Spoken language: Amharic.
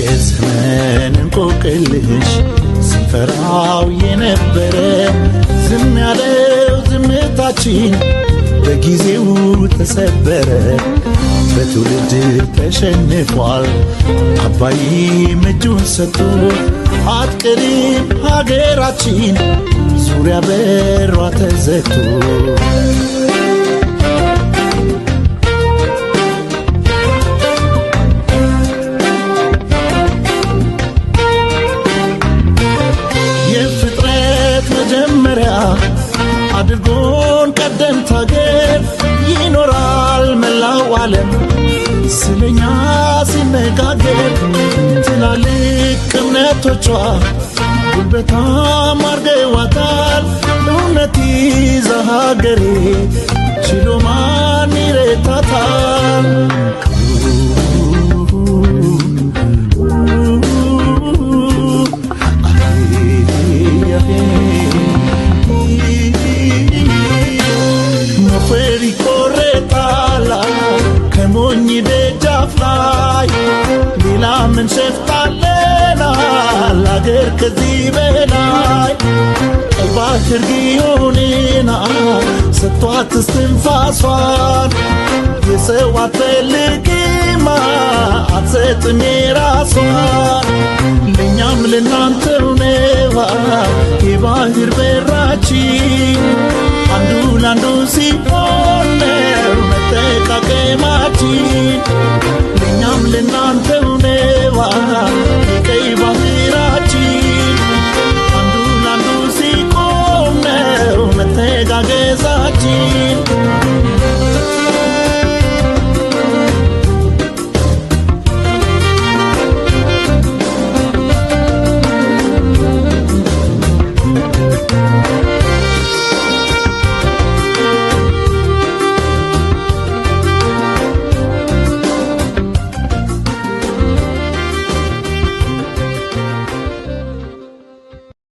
የዘመን እንቆቅልሽ ስንፈራው የነበረ ዝም ያለው ዝምታችን በጊዜው ተሰበረ። በትውልድ ተሸንፏል አባይም እጁን ሰጥቶ አትቀርም ሀገራችን ዙሪያ በሯ ተዘግቶ። የፍጥረት መጀመሪያ አድርጎን ቀደምት ሀገር ይኖራል መላው ዓለም ስለኛ ሲነጋገር። ትላልቅ እምነቶቿ ጉልበታም አርገዋታል እውነት ይዛ ሀገሬ ችሎ ማን ይረታታል? መፈሪ ቆረጣላ ከሞኝ ደጃፍ ላይ ሌላ ምን ሸፍታለና አገር ከዚህ በላይ ቀይ ባህር ጊዮንና ሰጥቷት እስትንፋሷን የሰው አትፈልግማ አትሰጥም የራሷን። ለእኛም ለናንተው ነዋ የባህር በራችን አንዱ ላንዱ ሲሆን ነው መጠቃቀማችን።